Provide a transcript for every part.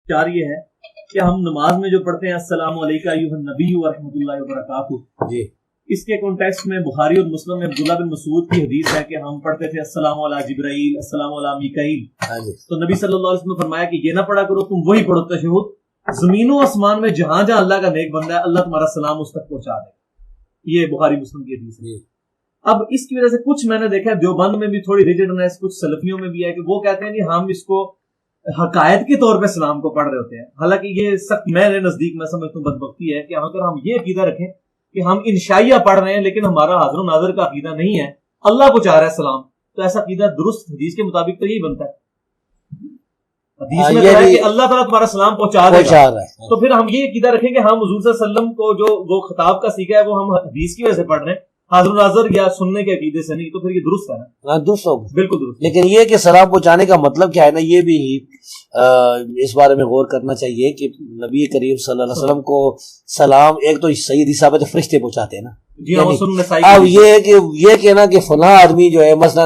چار یہ ہے کہ ہم نماز میں جو پڑھتے ہیں السلام علیکم ایھا النبی ورحمۃ اللہ وبرکاتہ، جی اس کے کانٹیکسٹ میں بخاری اور مسلم میں عبداللہ بن مسعود کی حدیث ہے کہ ہم پڑھتے تھے السلام علی جبرائیل، السلام علی میکائیل. تو نبی صلی اللہ علیہ وسلم نے فرمایا کہ یہ نہ پڑھا کرو، تم وہی پڑھو تشہد. زمین و آسمان میں جہاں جہاں اللہ کا نیک بندہ ہے اللہ تمہارا سلام اس تک پہنچا دے. یہ بخاری مسلم کی حدیث ہے. اب اس کی وجہ سے کچھ میں نے دیکھا ہے دیوبند میں بھی تھوڑی ریجڈنس، کچھ سلفیوں میں بھی ہے کہ وہ کہتے ہیں کہ ہم اس کو حقائق کے طور پہ سلام کو پڑھ رہے ہوتے ہیں. حالانکہ یہ سخت میرے نزدیک میں سمجھتا ہوں بدبختی ہے کہ اگر ہم یہ عقیدہ رکھیں کہ ہم انشائیہ پڑھ رہے ہیں لیکن ہمارا حاضر و ناظر کا عقیدہ نہیں ہے، اللہ کو چاہ رہا ہے سلام، تو ایسا عقیدہ درست حدیث کے مطابق تو یہی بنتا ہے. حدیث میں کہا ہے کہ اللہ تعالیٰ تمہارا سلام پہنچا دے گا، تو پھر ہم یہ عقیدہ رکھیں کہ ہم حضور صلی اللہ علیہ وسلم کو جو وہ خطاب کا سیکھا ہے وہ ہم حدیث کی وجہ سے پڑھ رہے ہیں، حاضر ناظر یا سننے کے عقیدے سے نہیں، تو پھر یہ درست ہے نا؟ درست ہوگا، بالکل درست. لیکن یہ کہ سلام پہنچانے کا مطلب کیا ہے نا، یہ بھی اس بارے میں غور کرنا چاہیے کہ نبی کریم صلی اللہ علیہ وسلم کو سلام ایک تو صحیح حدیث ثابت ہے فرشتے پہنچاتے ہیں نا. اب یہ کہنا کہ فلاں آدمی جو ہے مثلا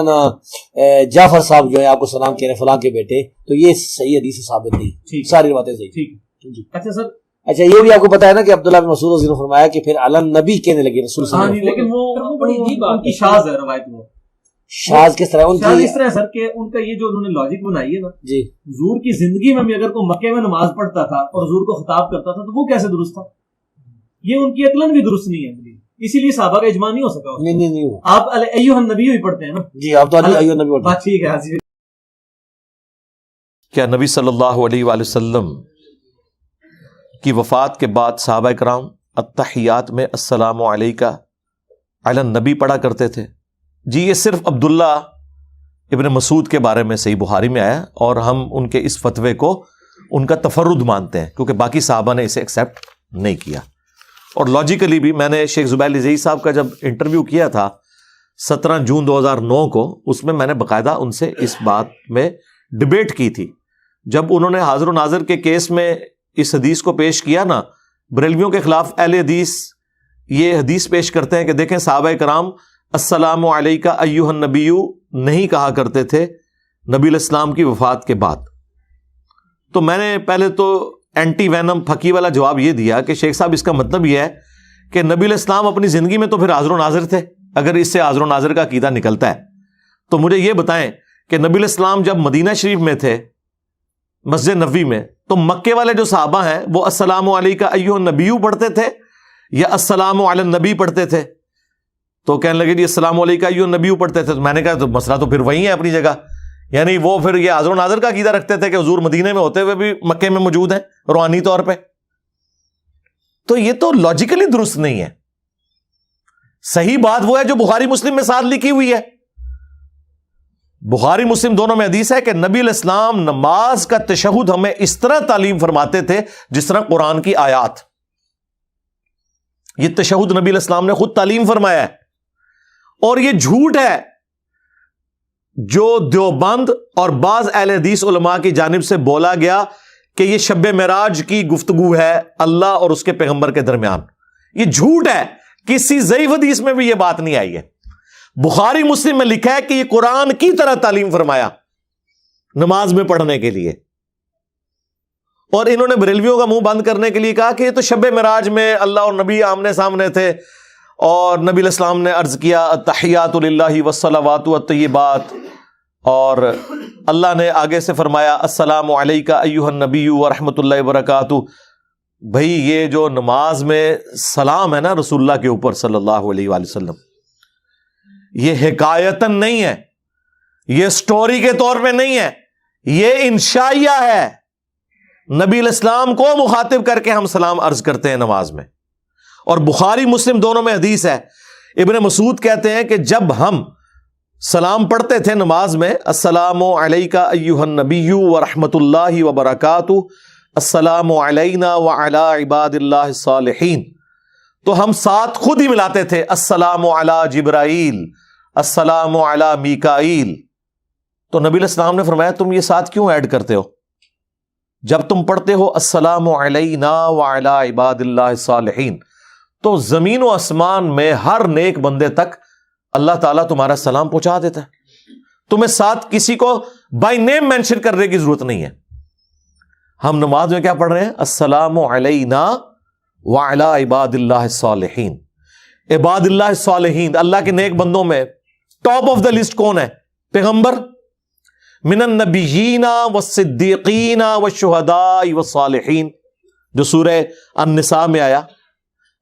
جعفر صاحب جو ہے آپ کو سلام کہہ رہے ہیں فلاں کے بیٹے، تو یہ صحیح حدیث سے ثابت نہیں، ساری باتیں صحیح. اچھا سر، اچھا یہ بھی آپ کو پتا ہے نا کہ عبداللہ بن مسعود رضی اللہ عنہ نے فرمایا کہ پھر علی نبی کہنے لگے رسول صلی اللہ علیہ وسلم. لیکن وہ بڑی عجیب بات ہے، شاذ ہے روایت. وہ شاذ کس طرح؟ شاذ اس طرح سر کہ ان کا یہ جو انہوں نے لاجک بنائی ہے نا، جی حضور کی زندگی میں بھی اگر کوئی مکے میں نماز پڑھتا تھا اور حضور کو خطاب کرتا تھا تو وہ کیسے درست تھا؟ یہ ان کی عقلاً بھی درست نہیں ہے، اسی لیے صحابہ کا اجماع نہیں ہو سکا. نہیں آپ ایھا النبی ہی پڑھتے ہیں نا؟ جی آپ تو ایھا النبی پڑھتے ہیں. ٹھیک ہے. کیا نبی صلی اللہ علیہ وآلہ وسلم کی وفات کے بعد صحابہ کرام التحیات میں السلام علیکہ علی النبی پڑھا کرتے تھے؟ جی یہ صرف عبداللہ ابن مسعود کے بارے میں صحیح بخاری میں آیا، اور ہم ان کے اس فتوے کو ان کا تفرد مانتے ہیں کیونکہ باقی صحابہ نے اسے ایکسیپٹ نہیں کیا. اور لاجیکلی بھی میں نے شیخ زبیر لزئی صاحب کا جب انٹرویو کیا تھا 17 جون 2009 کو، اس میں نے باقاعدہ ان سے اس بات میں ڈبیٹ کی تھی. جب انہوں نے حاضر و ناظر کے کیس میں اس حدیث کو پیش کیا نا، بریلویوں کے خلاف اہل حدیث یہ حدیث پیش کرتے ہیں کہ دیکھیں صحابہ کرام السلام علیکہ ایھا النبی نہیں کہا کرتے تھے نبی علیہ السلام کی وفات کے بعد. تو میں نے پہلے تو اینٹی وینم پھکی والا جواب یہ دیا کہ شیخ صاحب اس کا مطلب یہ ہے کہ نبی علیہ السلام اپنی زندگی میں تو پھر حاضر و ناظر تھے. اگر اس سے حاضر و ناظر کا عقیدہ نکلتا ہے تو مجھے یہ بتائیں کہ نبی علیہ السلام جب مدینہ شریف میں تھے مسجد نبوی میں، تو مکے والے جو صحابہ ہیں وہ السلام علیکہ ایھا النبی پڑھتے تھے یا السلام علی النبی پڑھتے تھے؟ تو کہنے لگے جی السلام علیکہ ایھا النبی پڑھتے تھے. تو میں نے کہا تو مسئلہ تو پھر وہی ہے اپنی جگہ، یعنی وہ پھر یہ حاضر و ناظر کا عقیدہ رکھتے تھے کہ حضور مدینے میں ہوتے ہوئے بھی مکے میں موجود ہیں روحانی طور پہ. تو یہ تو لاجیکلی درست نہیں ہے. صحیح بات وہ ہے جو بخاری مسلم میں ساتھ لکھی ہوئی ہے. بخاری مسلم دونوں میں حدیث ہے کہ نبی علیہ السلام نماز کا تشہد ہمیں اس طرح تعلیم فرماتے تھے جس طرح قرآن کی آیات. یہ تشہد نبی علیہ السلام نے خود تعلیم فرمایا ہے. اور یہ جھوٹ ہے جو دیوبند اور بعض اہل حدیث علماء کی جانب سے بولا گیا کہ یہ شب معراج کی گفتگو ہے اللہ اور اس کے پیغمبر کے درمیان. یہ جھوٹ ہے، کسی ضعیف حدیث میں بھی یہ بات نہیں آئی ہے. بخاری مسلم میں لکھا ہے کہ یہ قرآن کی طرح تعلیم فرمایا نماز میں پڑھنے کے لیے. اور انہوں نے بریلویوں کا منہ بند کرنے کے لیے کہا کہ یہ تو شب معراج میں اللہ اور نبی آمنے سامنے تھے، اور نبی علیہ السلام نے عرض کیا التحیات للہ والصلوات والطیبات، اور اللہ نے آگے سے فرمایا السلام علیکہ ایھا النبی ورحمۃ اللہ وبرکاتہ. بھائی یہ جو نماز میں سلام ہے نا رسول اللہ کے اوپر صلی اللہ علیہ وآلہ وسلم، یہ حکایتاً نہیں ہے، یہ سٹوری کے طور پہ نہیں ہے، یہ انشائیہ ہے. نبی علیہ السلام کو مخاطب کر کے ہم سلام عرض کرتے ہیں نماز میں. اور بخاری مسلم دونوں میں حدیث ہے، ابن مسعود کہتے ہیں کہ جب ہم سلام پڑھتے تھے نماز میں السلام علیکہ ایھا النبی ورحمۃ اللہ وبرکاتہ السلام علینا وعلی عباد اللہ الصالحین، تو ہم ساتھ خود ہی ملاتے تھے السلام علی جبرائیل السلام علی میکائیل. تو نبی علیہ السلام نے فرمایا تم یہ ساتھ کیوں ایڈ کرتے ہو؟ جب تم پڑھتے ہو السلام علینا وعلی عباد اللہ الصالحین تو زمین و آسمان میں ہر نیک بندے تک اللہ تعالیٰ تمہارا سلام پہنچا دیتا ہے. تمہیں ساتھ کسی کو بائی نیم مینشن کرنے کی ضرورت نہیں ہے. ہم نماز میں کیا پڑھ رہے ہیں؟ السلام علینا وعلی عباد اللہ الصالحین. عباد اللہ الصالحین، اللہ کے نیک بندوں میں ٹاپ آف دا لسٹ کون ہے؟ پیغمبر. من النبیین والصدیقین والشہداء والصالحین، جو سورہ النساء میں آیا.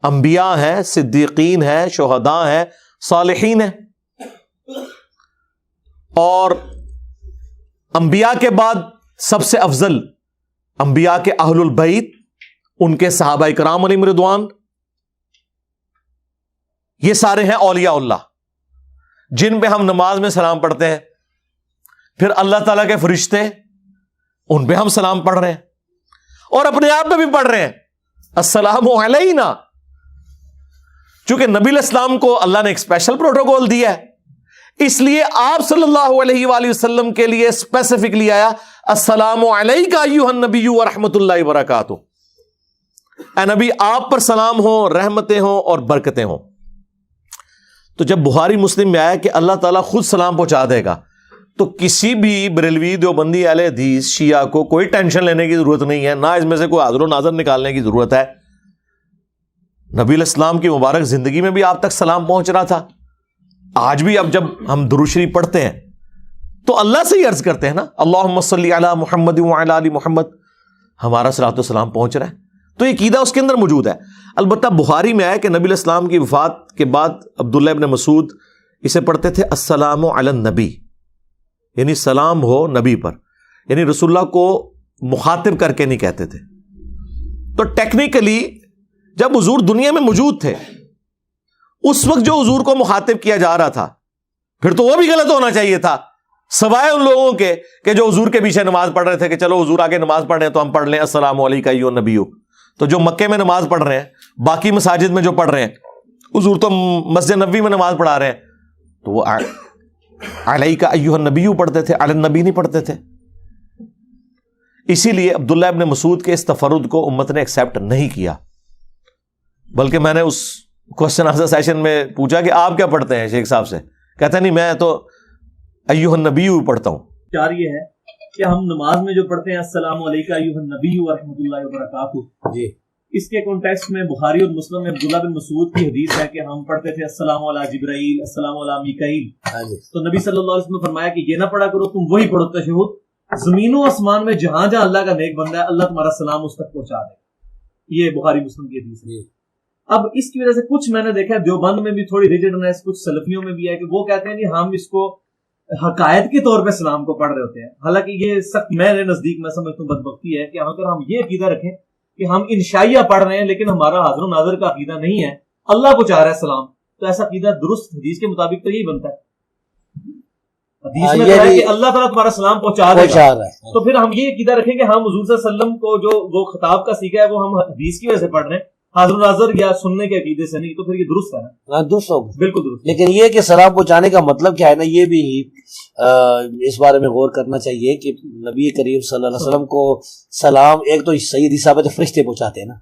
انبیاء ہیں، صدیقین ہیں، شہداء ہیں، صالحین ہیں. اور انبیاء کے بعد سب سے افضل انبیاء کے اہل البیت، ان کے صحابہ کرام علیہم رضوان، یہ سارے ہیں اولیاء اللہ جن پہ ہم نماز میں سلام پڑھتے ہیں. پھر اللہ تعالیٰ کے فرشتے، ان پہ ہم سلام پڑھ رہے ہیں، اور اپنے آپ پہ بھی پڑھ رہے ہیں السلام علینا. چونکہ نبی علیہ السلام کو اللہ نے ایک اسپیشل پروٹوکول دیا ہے، اس لیے آپ صلی اللہ علیہ وآلہ وسلم کے لیے اسپیسیفکلی آیا السلام علیکہ ایھا النبی ورحمۃ اللہ وبرکاتہ. اے نبی، آپ پر سلام ہو، رحمتیں ہوں اور برکتیں ہوں. تو جب بخاری مسلم میں آیا کہ اللہ تعالیٰ خود سلام پہنچا دے گا، تو کسی بھی بریلوی، دیوبندی، اہل حدیث، شیعہ کو کوئی ٹینشن لینے کی ضرورت نہیں ہے، نہ اس میں سے کوئی حاضر و ناظر نکالنے کی ضرورت ہے. نبی علیہ السلام کی مبارک زندگی میں بھی آپ تک سلام پہنچ رہا تھا. آج بھی اب جب ہم درود شریف پڑھتے ہیں تو اللہ سے ہی عرض کرتے ہیں نا، اللہم صلی علی محمد وعلی آل محمد، ہمارا صلاۃ و سلام پہنچ رہا ہے. تو یہ عقیدہ اس کے اندر موجود ہے. البتہ بخاری میں آیا کہ نبی علیہ السلام کی وفات کے بعد عبداللہ ابن مسعود اسے پڑھتے تھے السلام علی النبی، یعنی سلام ہو نبی پر، یعنی رسول اللہ کو مخاطب کر کے نہیں کہتے تھے. تو ٹیکنیکلی جب حضور دنیا میں موجود تھے، اس وقت جو حضور کو مخاطب کیا جا رہا تھا، پھر تو وہ بھی غلط ہونا چاہیے تھا، سوائے ان لوگوں کے کہ جو حضور کے پیچھے نماز پڑھ رہے تھے کہ چلو حضور آگے نماز پڑھ رہے ہیں تو ہم پڑھ لیں السلام علیکہ ایھا النبی. تو جو مکے میں نماز پڑھ رہے ہیں، باقی مساجد میں جو پڑھ رہے ہیں، حضور تو مسجد نبوی میں نماز پڑھا رہے ہیں، تو وہ علیکہ ایھا النبی پڑھتے تھے، علی النبی نہیں پڑھتے تھے. اسی لیے عبداللہ ابن مسعود کے اس تفرد کو امت نے ایکسیپٹ نہیں کیا، بلکہ میں نے اس کوسچن آنسر سیشن میں پوچھا کہ آپ کیا پڑھتے ہیں شیخ صاحب سے، کہتا نہیں میں تو ایھا النبی پڑھتا ہوں. چار یہ ہے کہ ہم نماز میں جو پڑھتے ہیں السلام علیکہ ایھا النبی ورحمۃ اللہ وبرکاتہ، جی اس کے کانٹیکسٹ میں بخاری اور مسلم میں عبداللہ بن مسعود کی حدیث ہے کہ ہم پڑھتے تھے السلام علی جبرائیل، السلام علی میکائیل. تو نبی صلی اللہ علیہ وسلم نے فرمایا کہ یہ نہ پڑھا کرو، تم وہی پڑھو تشہد. زمین و آسمان میں جہاں جہاں اللہ کا نیک بندہ ہے، اللہ تمہارا سلام اس تک پہنچا دے. یہ بخاری مسلم کی حدیث ہے. اب اس کی وجہ سے کچھ میں نے دیکھا ہے دیوبند میں بھی تھوڑی ریجڈنس، کچھ سلفیوں میں بھی ہے کہ وہ کہتے ہیں کہ ہم اس کو حقائق کے طور پہ سلام کو پڑھ رہے ہوتے ہیں. حالانکہ یہ سخت میرے نزدیک میں سمجھتا ہوں بدبختی ہے کہ اگر ہم یہ عقیدہ رکھیں کہ ہم انشائیہ پڑھ رہے ہیں لیکن ہمارا حاضر و ناظر کا عقیدہ نہیں ہے، اللہ کو چاہ رہا ہے سلام، تو ایسا عقیدہ درست حدیث کے مطابق تو یہی بنتا ہے. حدیث میں کہا ہے کہ اللہ تعالیٰ تمہارا سلام پہنچا رہا ہے، تو پھر ہم یہ عقیدہ رکھیں کہ ہم حضور صلی اللہ علیہ وسلم کو جو وہ خطاب کا سیکھا ہے وہ ہم حدیث کی وجہ سے پڑھ رہے ہیں، حاضر ناظر یا سننے کے عقیدے سے نہیں. تو پھر یہ درست ہے نا؟ درست ہوگا، بالکل درست. لیکن یہ کہ سلام پہنچانے کا مطلب کیا ہے نا، یہ بھی اس بارے میں غور کرنا چاہیے کہ نبی کریم صلی اللہ علیہ وسلم کو سلام ایک تو سید صاحب فرشتے پہنچاتے ہیں نا.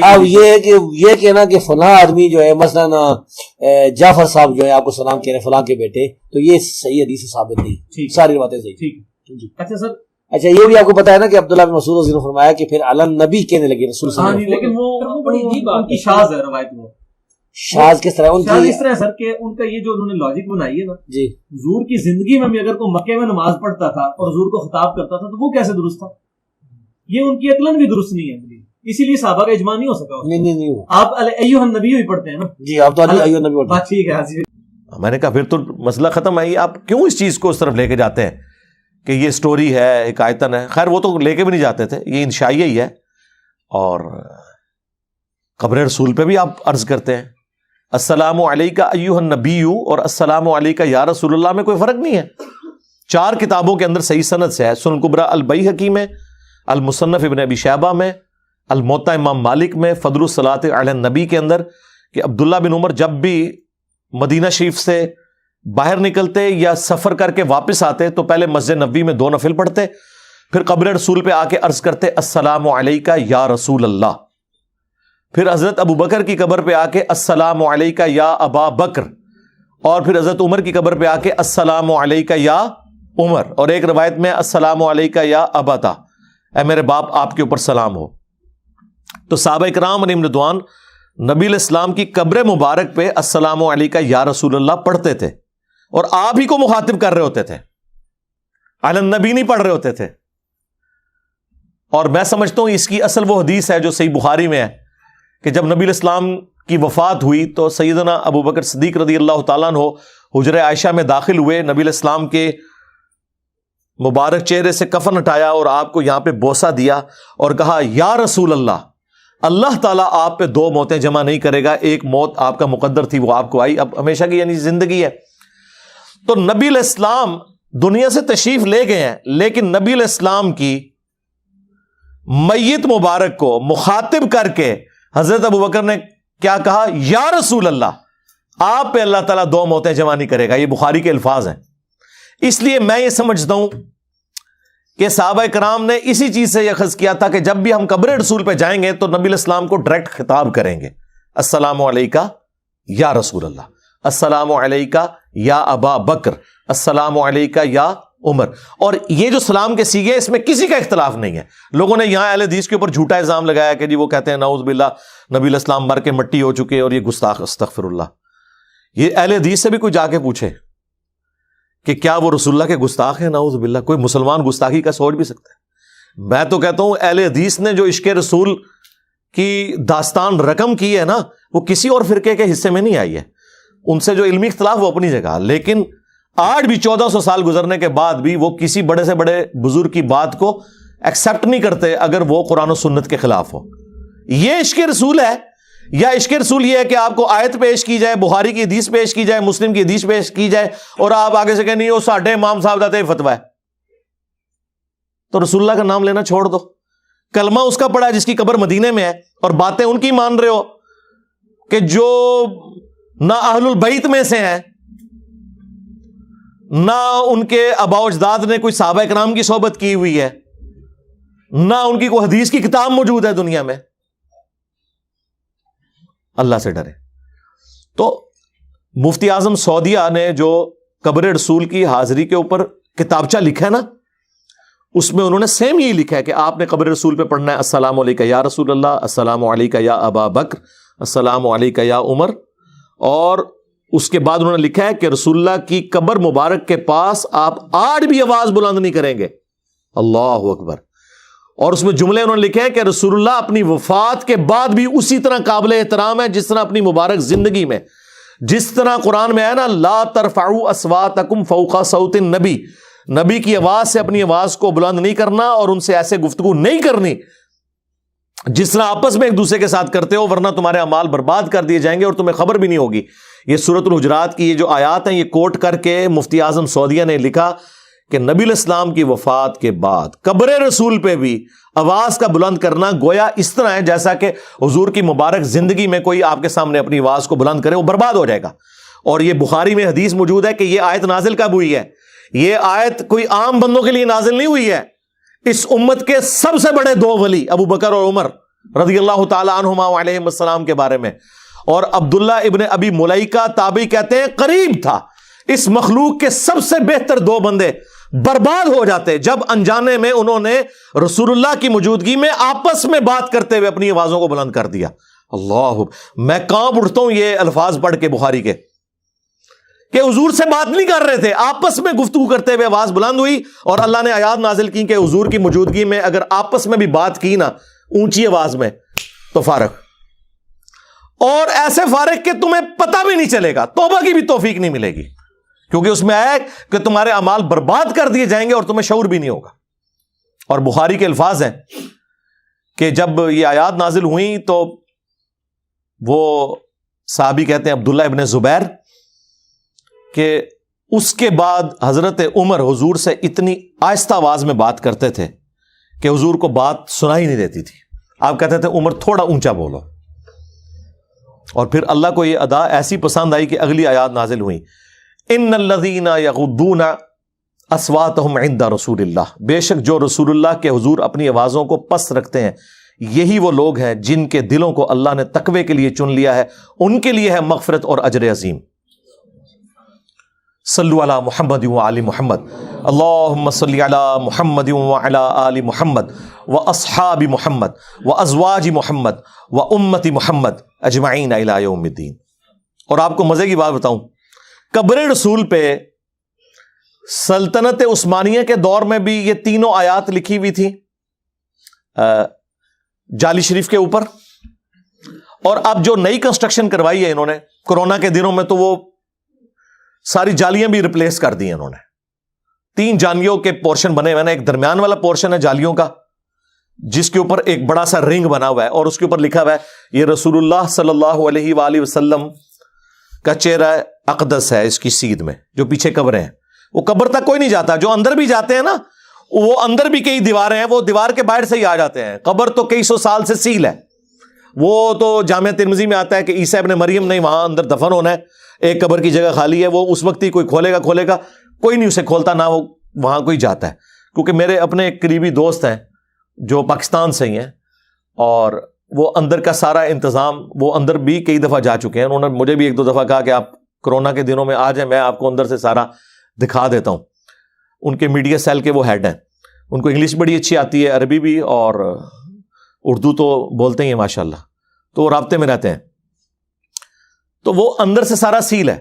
اب یہ کہنا کہ فلاں آدمی جو ہے مثلا جعفر صاحب جو ہے آپ کو سلام کہہ رہے ہیں فلاں کے بیٹے، تو یہ صحیح حدیث سے ثابت نہیں. ساری باتیں صحیح. اچھا سر، اچھا یہ بھی آپ کو پتا ہے نا کہ عبداللہ بن مسعود رضی اللہ عنہ نے فرمایا کہ پھر علی النبی کہنے لگے رسول صلی اللہ علیہ وسلم. لیکن وہ بڑی عجیب بات کی شاذ ہے روایت. وہ شاذ کس طرح؟ شاذ اس طرح سر کہ ان کا یہ جو انہوں نے لاجک بنائی ہے نا، جی حضور کی زندگی میں بھی اگر کوئی مکے میں نماز پڑھتا تھا اور حضور کو خطاب کرتا تھا تو وہ کیسے درست تھا؟ یہ ان کی عقلاً بھی درست نہیں ہے، اسی لیے صحابہ کا اجماع نہیں ہو سکا. نہیں آپ ایھا النبی ہی پڑھتے ہیں نا؟ جی آپ تو ایھا النبی پڑھتے ہیں. ٹھیک ہے. میں نے کہا پھر تو مسئلہ ختم ہے. آپ کیوں اس چیز کو اس طرف لے کے جاتے ہیں کہ یہ سٹوری ہے، ایک آیتن ہے؟ خیر وہ تو لے کے بھی نہیں جاتے تھے، یہ انشائیہ ہی ہے. اور قبر رسول پہ بھی آپ عرض کرتے ہیں السلام علیکہ ایھا النبی اور السلام علیکہ یا رسول اللہ میں کوئی فرق نہیں ہے. 4 کتابوں کے اندر صحیح سند سے ہے، سنن کبریٰ البیہقی میں، المصنف ابن ابی شیبہ میں، الموطا امام مالک میں، فضل الصلاۃ علی النبی کے اندر، کہ عبداللہ بن عمر جب بھی مدینہ شریف سے باہر نکلتے یا سفر کر کے واپس آتے تو پہلے مسجد نبوی میں 2 نفل پڑھتے، پھر قبر رسول پہ آ کے عرض کرتے السلام علیکہ یا رسول اللہ، پھر حضرت ابو بکر کی قبر پہ آ کے السلام علیکہ یا ابا بکر، اور پھر حضرت عمر کی قبر پہ آ کے السلام علیکہ یا عمر، اور ایک روایت میں السلام علیکہ یا ابتا، اے میرے باپ آپ کے اوپر سلام ہو. تو صحابہ کرام علیہم رضوان نبی علیہ السلام کی قبر مبارک پہ السلام علیکہ یا رسول اللہ پڑھتے تھے، اور آپ ہی کو مخاطب کر رہے ہوتے تھے، علی النبی نہیں پڑھ رہے ہوتے تھے. اور میں سمجھتا ہوں اس کی اصل وہ حدیث ہے جو صحیح بخاری میں ہے کہ جب نبی علیہ السلام کی وفات ہوئی تو سیدنا ابو بکر صدیق رضی اللہ تعالیٰ عنہ حجرہ عائشہ میں داخل ہوئے، نبی علیہ السلام کے مبارک چہرے سے کفن ہٹایا اور آپ کو یہاں پہ بوسہ دیا اور کہا یا رسول اللہ، اللہ تعالیٰ آپ پہ 2 موتیں جمع نہیں کرے گا، ایک موت آپ کا مقدر تھی وہ آپ کو آئی، اب ہمیشہ کی یعنی زندگی ہے. تو نبی علیہ السلام دنیا سے تشریف لے گئے ہیں، لیکن نبی علیہ السلام کی میت مبارک کو مخاطب کر کے حضرت ابو بکر نے کیا کہا؟ یا رسول اللہ، آپ پہ اللہ تعالیٰ 2 موتیں جمع نہیں کرے گا. یہ بخاری کے الفاظ ہیں. اس لیے میں یہ سمجھتا ہوں کہ صحابہ کرام نے اسی چیز سے یہ اخذ کیا تھا کہ جب بھی ہم قبر رسول پہ جائیں گے تو نبی علیہ السلام کو ڈائریکٹ خطاب کریں گے، السلام علیکہ یا رسول اللہ، السلام علیکہ یا ابا بکر، السلام علیکہ یا عمر. اور یہ جو سلام کے سیغے اس میں کسی کا اختلاف نہیں ہے. لوگوں نے یہاں اہل حدیث کے اوپر جھوٹا الزام لگایا کہ جی وہ کہتے ہیں نعوذ باللہ نبی علیہ السلام مر کے مٹی ہو چکے اور یہ گستاخ، استغفر اللہ. یہ اہل حدیث سے بھی کوئی جا کے پوچھے کہ کیا وہ رسول اللہ کے گستاخ ہیں؟ نعوذ باللہ. کوئی مسلمان گستاخی کا سوچ بھی سکتا ہے؟ میں تو کہتا ہوں اہل حدیث نے جو عشق رسول کی داستان رقم کی ہے نا، وہ کسی اور فرقے کے حصے میں نہیں آئی ہے. ان سے جو علمی اختلاف وہ اپنی جگہ، لیکن آج بھی 1400 سال گزرنے کے بعد بھی وہ کسی بڑے سے بڑے بزرگ کی بات کو ایکسپٹ نہیں کرتے اگر وہ قرآن و سنت کے خلاف ہو. یہ عشق رسول ہے؟ یا عشق رسول یہ ہے کہ آپ کو آیت پیش کی جائے، بخاری کی حدیث پیش کی جائے، مسلم کی حدیث پیش کی جائے اور آپ آگے سے کہیں نہیں وہ ساڈے امام صاحب دا تے فتویٰ ہے؟ تو رسول اللہ کا نام لینا چھوڑ دو. کلمہ اس کا پڑا جس کی قبر مدینے میں ہے، اور باتیں ان کی مان رہے ہو کہ جو نہ اہل البیت میں سے ہیں، نہ ان کے آباء و اجداد نے کوئی صحابہ کرام کی صحبت کی ہوئی ہے، نہ ان کی کوئی حدیث کی کتاب موجود ہے دنیا میں. اللہ سے ڈرے. تو مفتی اعظم سعودیہ نے جو قبر رسول کی حاضری کے اوپر کتابچہ لکھا ہے نا، اس میں انہوں نے سیم یہی لکھا ہے کہ آپ نے قبر رسول پہ پڑھنا ہے السلام علیکہ یا رسول اللہ، السلام علیکہ یا ابا بکر، السلام علیکہ یا عمر. اور اس کے بعد انہوں نے لکھا ہے کہ رسول اللہ کی قبر مبارک کے پاس آپ آج بھی آواز بلند نہیں کریں گے. اللہ اکبر. اور اس میں جملے انہوں نے لکھے ہیں کہ رسول اللہ اپنی وفات کے بعد بھی اسی طرح قابل احترام ہے جس طرح اپنی مبارک زندگی میں. جس طرح قرآن میں ہے نا، لا ترفعوا اصواتکم فوق صوت النبی، نبی کی آواز سے اپنی آواز کو بلند نہیں کرنا اور ان سے ایسے گفتگو نہیں کرنی جس طرح آپس میں ایک دوسرے کے ساتھ کرتے ہو، ورنہ تمہارے اعمال برباد کر دیے جائیں گے اور تمہیں خبر بھی نہیں ہوگی. یہ سورۃ الحجرات کی یہ جو آیات ہیں یہ کوٹ کر کے مفتی اعظم سعودیہ نے لکھا کہ نبی علیہ السلام کی وفات کے بعد قبر رسول پہ بھی آواز کا بلند کرنا گویا اس طرح ہے جیسا کہ حضور کی مبارک زندگی میں کوئی آپ کے سامنے اپنی آواز کو بلند کرے وہ برباد ہو جائے گا. اور یہ بخاری میں حدیث موجود ہے کہ یہ آیت نازل کب ہوئی ہے؟ یہ آیت کوئی عام بندوں کے لیے نازل نہیں ہوئی ہے. اس امت کے سب سے بڑے 2 ولی ابو بکر اور عمر رضی اللہ تعالی عنہما علیہم السلام کے بارے میں. اور عبداللہ ابن ابی ملیکہ تابعی کہتے ہیں قریب تھا اس مخلوق کے سب سے بہتر 2 بندے برباد ہو جاتے جب انجانے میں انہوں نے رسول اللہ کی موجودگی میں آپس میں بات کرتے ہوئے اپنی آوازوں کو بلند کر دیا. اللہ، میں کانپ اٹھتا ہوں یہ الفاظ پڑھ کے بخاری کے کہ حضور سے بات نہیں کر رہے تھے، آپس میں گفتگو کرتے ہوئے آواز بلند ہوئی اور اللہ نے آیات نازل کی کہ حضور کی موجودگی میں اگر آپس میں بھی بات کی نا اونچی آواز میں تو فارغ، اور ایسے فارغ کہ تمہیں پتہ بھی نہیں چلے گا، توبہ کی بھی توفیق نہیں ملے گی، کیونکہ اس میں آیا کہ تمہارے اعمال برباد کر دیے جائیں گے اور تمہیں شعور بھی نہیں ہوگا. اور بخاری کے الفاظ ہیں کہ جب یہ آیات نازل ہوئیں تو وہ صحابی کہتے ہیں عبداللہ ابن زبیر کہ اس کے بعد حضرت عمر حضور سے اتنی آہستہ آواز میں بات کرتے تھے کہ حضور کو بات سنائی نہیں دیتی تھی. آپ کہتے تھے عمر تھوڑا اونچا بولو. اور پھر اللہ کو یہ ادا ایسی پسند آئی کہ اگلی آیات نازل ہوئی، ان الذین یغضون اصواتهم عند رسول اللہ، بے شک جو رسول اللہ کے حضور اپنی آوازوں کو پست رکھتے ہیں یہی وہ لوگ ہیں جن کے دلوں کو اللہ نے تقوی کے لیے چن لیا ہے، ان کے لیے ہے مغفرت اور اجر عظیم. صلو علی محمد و آل محمد اللہم صلی علی محمد و علی آل محمد و اصحاب محمد و ازواج محمد و امت محمد اجمعین الی یوم الدین. اور آپ کو مزے کی بات بتاؤں، قبر رسول پہ سلطنت عثمانیہ کے دور میں بھی یہ تینوں آیات لکھی ہوئی تھی جالی شریف کے اوپر. اور اب جو نئی کنسٹرکشن کروائی ہے انہوں نے کورونا کے دنوں میں، تو وہ ساری جالیاں بھی ریپلیس کر دی ہیں انہوں نے. 3 جالیوں کے پورشن بنے ہوئے ہیں. ایک درمیان والا پورشن ہے جالیوں کا جس کے اوپر ایک بڑا سا رنگ بنا ہوا ہے اور اس کے اوپر لکھا ہوا ہے یہ رسول اللہ صلی اللہ علیہ وآلہ وسلم کا چہرہ اقدس ہے. اس کی سیدھ میں جو پیچھے قبریں ہیں، وہ قبر تک کوئی نہیں جاتا. جو اندر بھی جاتے ہیں نا، وہ اندر بھی کئی دیواریں ہیں، وہ دیوار کے باہر سے ہی آ جاتے ہیں. قبر تو کئی سو سال سے سیل ہے. وہ تو جامعہ ترمذی میں آتا ہے کہ عیسیٰ ابن مریم نہیں وہاں اندر دفن ہونا ہے، ایک قبر کی جگہ خالی ہے، وہ اس وقت ہی کوئی کھولے گا، کوئی نہیں اسے کھولتا، نہ وہ وہاں کوئی جاتا ہے. کیونکہ میرے اپنے ایک قریبی دوست ہیں جو پاکستان سے ہی ہیں، اور وہ اندر کا سارا انتظام، وہ اندر بھی کئی دفعہ جا چکے ہیں. انہوں نے مجھے بھی 1-2 دفعہ کہا کہ آپ کورونا کے دنوں میں آ جائیں، میں آپ کو اندر سے سارا دکھا دیتا ہوں. ان کے میڈیا سیل کے وہ ہیڈ ہیں، ان کو انگلش بڑی اچھی آتی ہے، عربی بھی، اور اردو تو بولتے ہی ہیں ماشاءاللہ، تو وہ رابطے میں رہتے ہیں. تو وہ اندر سے سارا سیل ہے.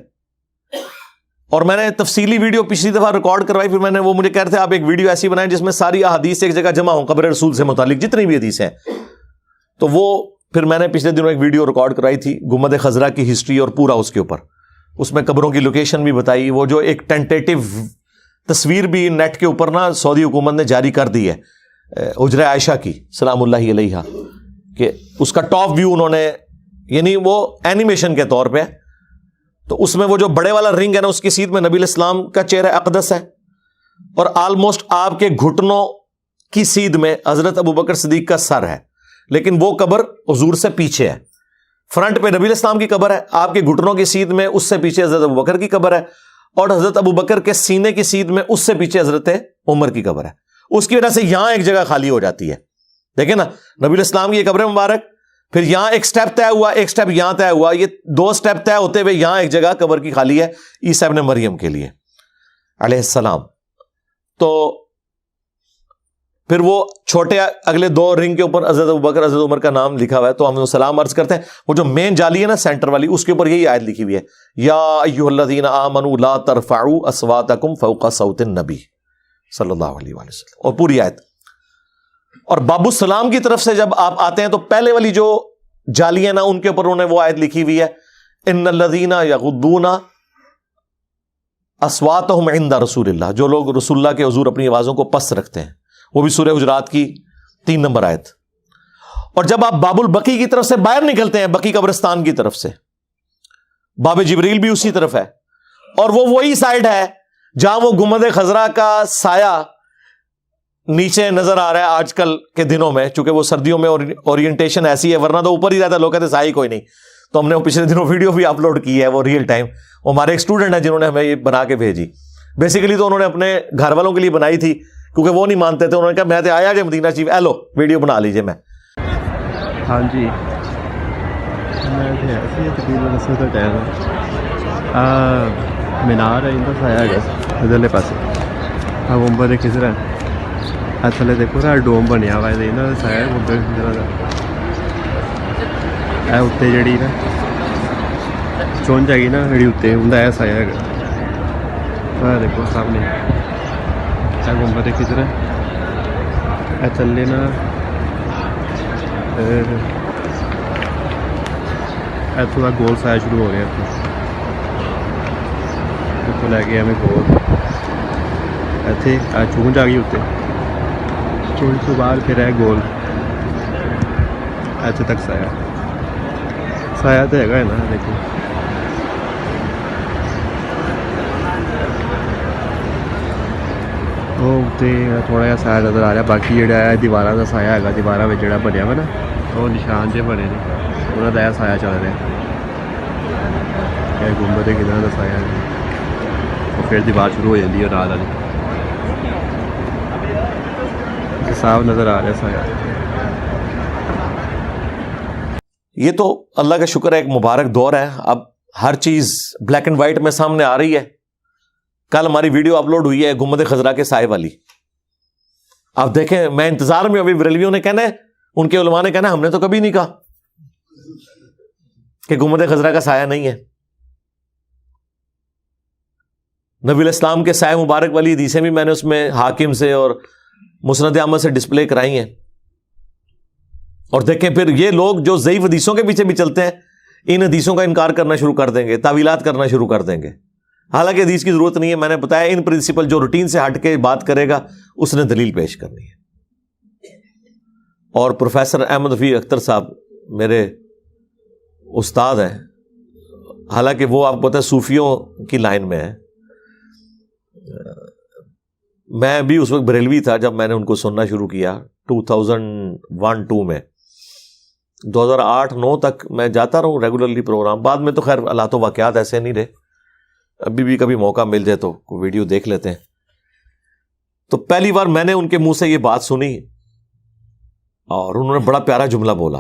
اور میں نے تفصیلی ویڈیو پچھلی دفعہ ریکارڈ کروائی، پھر میں نے وہ مجھے کہہ رہے تھے آپ ایک ویڈیو ایسی بنائیں جس میں ساری احادیث ایک جگہ جمع ہوں قبر رسول سے متعلق جتنی بھی حدیث ہیں. تو وہ پھر میں نے پچھلے دنوں ایک ویڈیو ریکارڈ کرائی تھی گنبد خضرا کی ہسٹری اور پورا اس کے اوپر، اس میں قبروں کی لوکیشن بھی بتائی. وہ جو ایک ٹینٹیٹیو تصویر بھی نیٹ کے اوپر نا سعودی حکومت نے جاری کر دی ہے حجرہ عائشہ کی سلام اللہ علیہا، کہ اس کا ٹاپ ویو انہوں نے، یعنی وہ اینیمیشن کے طور پہ، تو اس میں وہ جو بڑے والا رنگ ہے نا اس کی سیدھ میں نبی الاسلام کا چہرہ اقدس ہے، اور آلموسٹ آپ کے گھٹنوں کی سیدھ میں حضرت ابوبکر صدیق کا سر ہے. لیکن وہ قبر حضور سے پیچھے ہے. فرنٹ پہ نبی الاسلام کی قبر ہے، آپ کے گھٹنوں کی سیدھ میں اس سے پیچھے حضرت ابوبکر کی قبر ہے، اور حضرت ابوبکر کے سینے کی سیدھ میں اس سے پیچھے حضرت عمر کی قبر ہے. اس کی وجہ سے یہاں ایک جگہ خالی ہو جاتی ہے. دیکھیں نا نبی الاسلام کی یہ قبر مبارک، پھر یہاں ایک سٹیپ طے ہوا، ایک سٹیپ یہاں طے ہوا، یہ 2 سٹیپ طے ہوتے ہوئے یہاں ایک جگہ قبر کی خالی ہے عیسیٰ ابن مریم کے لیے علیہ السلام. تو پھر وہ چھوٹے اگلے 2 رنگ کے اوپر حضرت ابوبکر حضرت عمر کا نام لکھا ہوا ہے، تو ہم سلام عرض کرتے ہیں. وہ جو مین جالی ہے نا سینٹر والی، اس کے اوپر یہی آیت لکھی ہوئی ہے یا ایھا الذین آمنوا لا ترفعوا اصواتکم فوق صوت النبی صلی اللہ علیہ وآلہ وسلم، اور پوری آیت. اور باب السلام کی طرف سے جب آپ آتے ہیں تو پہلے والی جو جالی ہے نا ان کے اوپر انہوں نے وہ آیت لکھی ہوئی ہے ان الذین یغضون اصواتہم عند رسول اللہ، جو لوگ رسول اللہ کے حضور اپنی آوازوں کو پست رکھتے ہیں. وہ بھی سورہ حجرات کی 3 نمبر آیت. اور جب آپ باب البقیع کی طرف سے باہر نکلتے ہیں، بقیع قبرستان کی طرف سے، باب جبریل بھی اسی طرف ہے، اور وہ وہی سائڈ ہے جہاں وہ گنبد خضرا کا سایہ نیچے نظر آ رہا ہے آج کل کے دنوں میں. چونکہ وہ سردیوں میں اورینٹیشن ایسی ہے، ورنہ تو اوپر ہی رہتا ہے، لوگ کہتے سایہ کوئی نہیں. تو ہم نے وہ پچھلے دنوں ویڈیو بھی اپلوڈ کی ہے، وہ ریئل ٹائم. وہ ہمارے ایک اسٹوڈنٹ ہیں جنہوں نے ہمیں یہ بنا کے بھیجی. بیسیکلی تو انہوں نے اپنے گھر والوں کے لیے بنائی تھی کیونکہ وہ نہیں مانتے تھے. انہوں نے کہا میں تو آیا جائے مدینہ شریف، ایلو ویڈیو بنا لیجیے. میں ہاں جی، میں تقریباً اس وقت ٹائم مینار ہے اندر سایہ ہے ادھرلے پاسے، ہاں گنبد خضرا ہے. تھلے دیکھو نا ڈوم بنیا ہوا ہے یہاں کا سایہ گنبد خضرا کا. اتنے جڑی نا چونج ہے نا جڑی اتنے انہیں یہ سایہ ہے. دیکھو سامنے گنبد خضرا، تھلے نا اتوں کا گول سایہ شروع ہو رہا اتوں لے کے ایویں گول اتنے چونج آ گئی اتنے، چونج تو بعد پھر ہے گول اتنے تک سایہ. سایہ تو ہے نا دیکھو وہ تھوڑا جہا سایہ نظر آ رہا. باقی جہاں ہے دیواروں کا سایہ ہے، دیواروں میں جہاں بنیا ہوا نا وہ نشان جہ بنے نے انہوں کا سایہ چل رہا ہے. گنبد خضرا کا سایہ ہے، اور پھر دیوار شروع ہو جاتی ہے رات والی. صاف نظر آ رہا ہے سایہ. یہ تو اللہ کا شکر ہے ایک مبارک دور ہے. اب ہر چیز بلیک اینڈ وائٹ میں سامنے آ رہی ہے. کل ہماری ویڈیو اپلوڈ ہوئی ہے گنبد خضرا کے سائے والی. آپ دیکھیں, میں انتظار میں, ابھی بریلویوں نے کہنا ہے, ان کے علماء نے کہنا ہم نے تو کبھی نہیں کہا کہ گنبد خضرا کا سایہ نہیں ہے. نبی علیہ السلام کے سائے مبارک والی حدیثیں بھی میں نے اس میں حاکم سے اور مسند احمد سے ڈسپلے کرائی ہیں. اور دیکھیں پھر یہ لوگ جو ضعیف حدیثوں کے پیچھے بھی چلتے ہیں, ان حدیثوں کا انکار کرنا شروع کر دیں گے, تعویلات کرنا شروع کر دیں گے. حالانکہ حدیث کی ضرورت نہیں ہے. میں نے بتایا ان پرنسپل جو روٹین سے ہٹ کے بات کرے گا اس نے دلیل پیش کرنی ہے. اور پروفیسر احمد رفیع اختر صاحب میرے استاد ہیں, حالانکہ وہ آپ کو پتہ ہے صوفیوں کی لائن میں ہے. میں بھی اس وقت بریلوی تھا جب میں نے ان کو سننا شروع کیا 2001-2 میں. 2008-9 تک میں جاتا رہوں ریگولرلی پروگرام. بعد میں تو خیر اللہ تو واقعات ایسے نہیں رہے, ابھی بھی کبھی موقع مل جائے تو کوئی ویڈیو دیکھ لیتے ہیں. تو پہلی بار میں نے ان کے منہ سے یہ بات سنی اور انہوں نے بڑا پیارا جملہ بولا.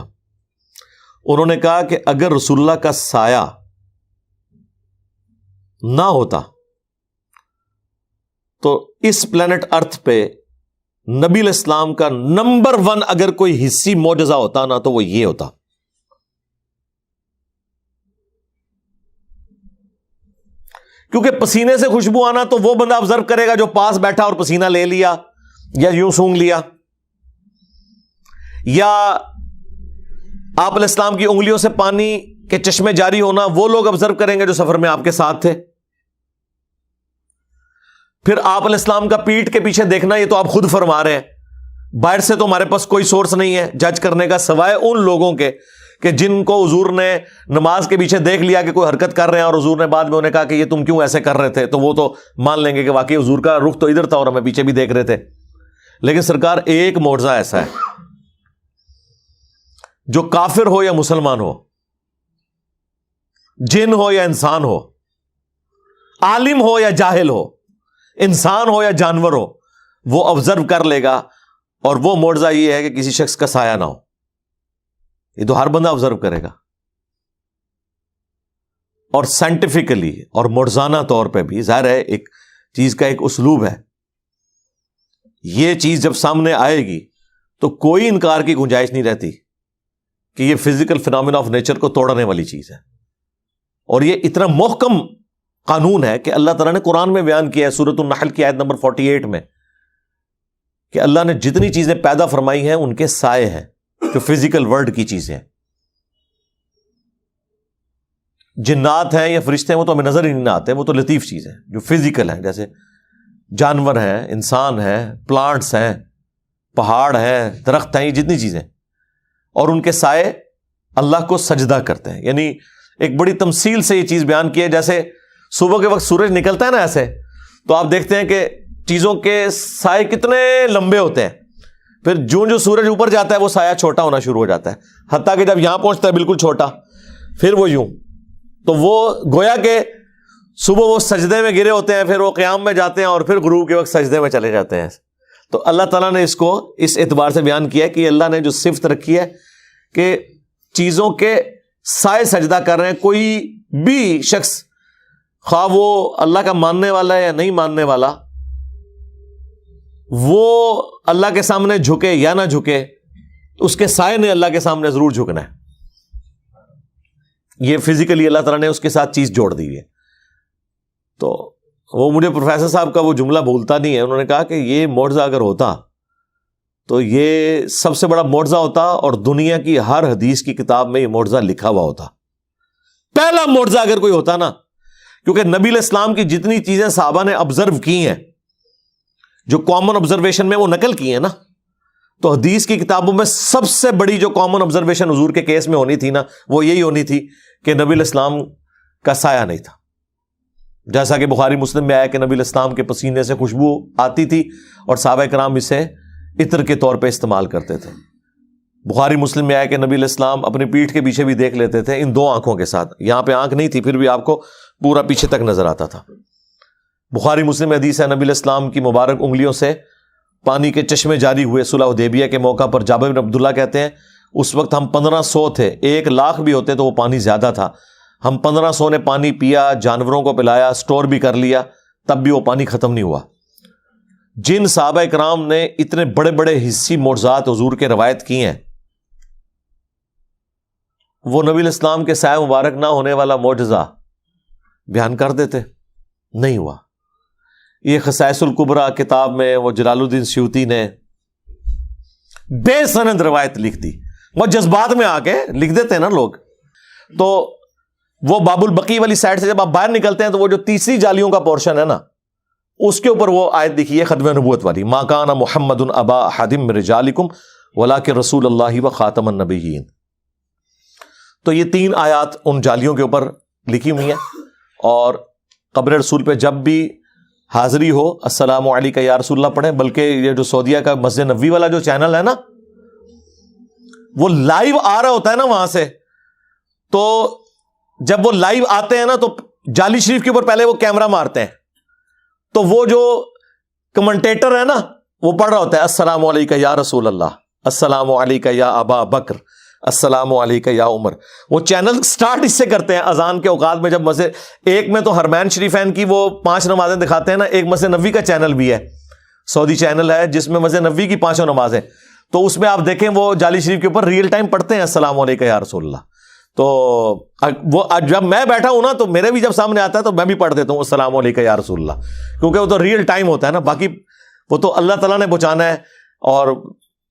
انہوں نے کہا کہ اگر رسول اللہ کا سایہ نہ ہوتا تو اس پلانٹ ارتھ پہ نبی علیہ السلام کا نمبر 1 اگر کوئی حصی معجزہ ہوتا نا تو وہ یہ ہوتا. کیونکہ پسینے سے خوشبو آنا تو وہ بندہ آبزرو کرے گا جو پاس بیٹھا اور پسینہ لے لیا یا یوں سونگ لیا, یا آپ علیہ السلام کی انگلیوں سے پانی کے چشمے جاری ہونا وہ لوگ آبزرو کریں گے جو سفر میں آپ کے ساتھ تھے. پھر آپ علیہ السلام کا پیٹھ کے پیچھے دیکھنا, یہ تو آپ خود فرما رہے ہیں, باہر سے تو ہمارے پاس کوئی سورس نہیں ہے جج کرنے کا سوائے ان لوگوں کے کہ جن کو حضور نے نماز کے پیچھے دیکھ لیا کہ کوئی حرکت کر رہے ہیں اور حضور نے بعد میں انہیں کہا کہ یہ تم کیوں ایسے کر رہے تھے, تو وہ تو مان لیں گے کہ واقعی حضور کا رخ تو ادھر تھا اور ہمیں پیچھے بھی دیکھ رہے تھے. لیکن سرکار ایک معجزہ ایسا ہے جو کافر ہو یا مسلمان ہو, جن ہو یا انسان ہو, عالم ہو یا جاہل ہو, انسان ہو یا جانور ہو, وہ آبزرو کر لے گا. اور وہ معجزہ یہ ہے کہ کسی شخص کا سایہ نہ ہو. یہ تو ہر بندہ آبزرو کرے گا. اور سائنٹیفکلی اور معجزانہ طور پہ بھی ظاہر ہے ایک چیز کا ایک اسلوب ہے. یہ چیز جب سامنے آئے گی تو کوئی انکار کی گنجائش نہیں رہتی کہ یہ فزیکل فینومینا آف نیچر کو توڑنے والی چیز ہے. اور یہ اتنا محکم قانون ہے کہ اللہ تعالیٰ نے قرآن میں بیان کیا ہے سورۃ النحل کی آیت نمبر 48 میں کہ اللہ نے جتنی چیزیں پیدا فرمائی ہیں ان کے سائے ہیں جو فزیکل ورلڈ کی چیزیں. جنات ہیں یا فرشتے ہیں وہ تو ہمیں نظر ہی نہیں آتے, وہ تو لطیف چیزیں جو فزیکل ہیں, جیسے جانور ہیں, انسان ہیں, پلانٹس ہیں, پہاڑ ہیں, درخت ہیں, یہ جتنی چیزیں, اور ان کے سائے اللہ کو سجدہ کرتے ہیں. یعنی ایک بڑی تمثیل سے یہ چیز بیان کی ہے. جیسے صبح کے وقت سورج نکلتا ہے نا ایسے, تو آپ دیکھتے ہیں کہ چیزوں کے سائے کتنے لمبے ہوتے ہیں, پھر جو سورج اوپر جاتا ہے وہ سایہ چھوٹا ہونا شروع ہو جاتا ہے, حتیٰ کہ جب یہاں پہنچتا ہے بالکل چھوٹا, پھر وہ یوں, تو وہ گویا کہ صبح وہ سجدے میں گرے ہوتے ہیں, پھر وہ قیام میں جاتے ہیں, اور پھر غروب کے وقت سجدے میں چلے جاتے ہیں. تو اللہ تعالیٰ نے اس کو اس اعتبار سے بیان کیا کہ اللہ نے جو صفت رکھی ہے کہ چیزوں کے سائے سجدہ کر رہے ہیں. کوئی بھی شخص خواہ وہ اللہ کا ماننے والا ہے یا نہیں ماننے والا, وہ اللہ کے سامنے جھکے یا نہ جھکے, اس کے سائے نے اللہ کے سامنے ضرور جھکنا ہے. یہ فزیکلی اللہ تعالیٰ نے اس کے ساتھ چیز جوڑ دی ہے. تو وہ مجھے پروفیسر صاحب کا وہ جملہ بھولتا نہیں ہے, انہوں نے کہا کہ یہ معجزہ اگر ہوتا تو یہ سب سے بڑا معجزہ ہوتا اور دنیا کی ہر حدیث کی کتاب میں یہ معجزہ لکھا ہوا ہوتا. پہلا معجزہ اگر کوئی ہوتا نا, کیونکہ نبی علیہ السلام کی جتنی چیزیں صحابہ نے آبزرو کی ہیں, جو کامن آبزرویشن میں وہ نقل کی ہیں نا, تو حدیث کی کتابوں میں سب سے بڑی جو کامن آبزرویشن حضور کے کیس میں ہونی تھی نا, وہ یہی ہونی تھی کہ نبی علیہ السلام کا سایہ نہیں تھا. جیسا کہ بخاری مسلم میں آیا کہ نبی علیہ السلام کے پسینے سے خوشبو آتی تھی اور صحابہ کرام اسے عطر کے طور پہ استعمال کرتے تھے. بخاری مسلم میں آیا کہ نبی علیہ السلام اپنی پیٹھ کے پیچھے بھی دیکھ لیتے تھے ان 2 آنکھوں کے ساتھ. یہاں پہ آنکھ نہیں تھی, پھر بھی آپ کو پورا پیچھے تک نظر آتا تھا. بخاری مسلم حدیث ہے, نبی علیہ السلام کی مبارک انگلیوں سے پانی کے چشمے جاری ہوئے صلح حدیبیہ کے موقع پر. جابر بن عبداللہ کہتے ہیں اس وقت ہم 1500 تھے, 1,00,000 بھی ہوتے تو وہ پانی زیادہ تھا. ہم 1500 نے پانی پیا, جانوروں کو پلایا, سٹور بھی کر لیا, تب بھی وہ پانی ختم نہیں ہوا. جن صحابہ کرام نے اتنے بڑے بڑے حصی معجزات حضور کے روایت کی ہیں، وہ نبی الاسلام کے سایہ مبارک نہ ہونے والا معجزہ بیان کر دیتے؟ نہیں ہوا. یہ خصائص الکبریٰ کتاب میں وہ جلال الدین سیوطی نے بے سند روایت لکھ دی. وہ جذبات میں آ کے لکھ دیتے ہیں نا لوگ. تو وہ باب البقی والی سائڈ سے جب آپ باہر نکلتے ہیں تو وہ جو تیسری جالیوں کا پورشن ہے نا، اس کے اوپر وہ آیت لکھی ہے ختم نبوت والی، ما کان محمد ابا احد من رجالکم ولکن رسول اللہ و خاتم النبیین. تو یہ 3 آیات ان جالیوں کے اوپر لکھی ہوئی ہیں. اور قبر رسول پہ جب بھی حاضری ہو السلام علیکہ یا رسول اللہ پڑھیں. بلکہ یہ جو سعودیہ کا مسجد نبوی والا جو چینل ہے نا، وہ لائیو آ رہا ہوتا ہے نا وہاں سے، تو جب وہ لائیو آتے ہیں نا تو جالی شریف کے اوپر پہلے وہ کیمرہ مارتے ہیں، تو وہ جو کمنٹیٹر ہے نا وہ پڑھ رہا ہوتا ہے السلام علیکہ یا رسول اللہ، السلام علیکہ یا ابا بکر، السلام علیکہ یا عمر. وہ چینل سٹارٹ اس سے کرتے ہیں اذان کے اوقات میں. جب مسجد ایک میں تو حرمین شریفین کی وہ 5 نمازیں دکھاتے ہیں نا، ایک مسجد نبوی کا چینل بھی ہے، سعودی چینل ہے جس میں مسجد نبوی کی 5 نمازیں، تو اس میں آپ دیکھیں وہ جالی شریف کے اوپر ریئل ٹائم پڑھتے ہیں السلام علیکہ یا رسول اللہ. تو وہ جب میں بیٹھا ہوں نا تو میرے بھی جب سامنے آتا ہے تو میں بھی پڑھ دیتا ہوں السلام علیکہ یا رسول اللہ، کیونکہ وہ تو ریئل ٹائم ہوتا ہے نا. باقی وہ تو اللہ تعالیٰ نے پہنچانا ہے. اور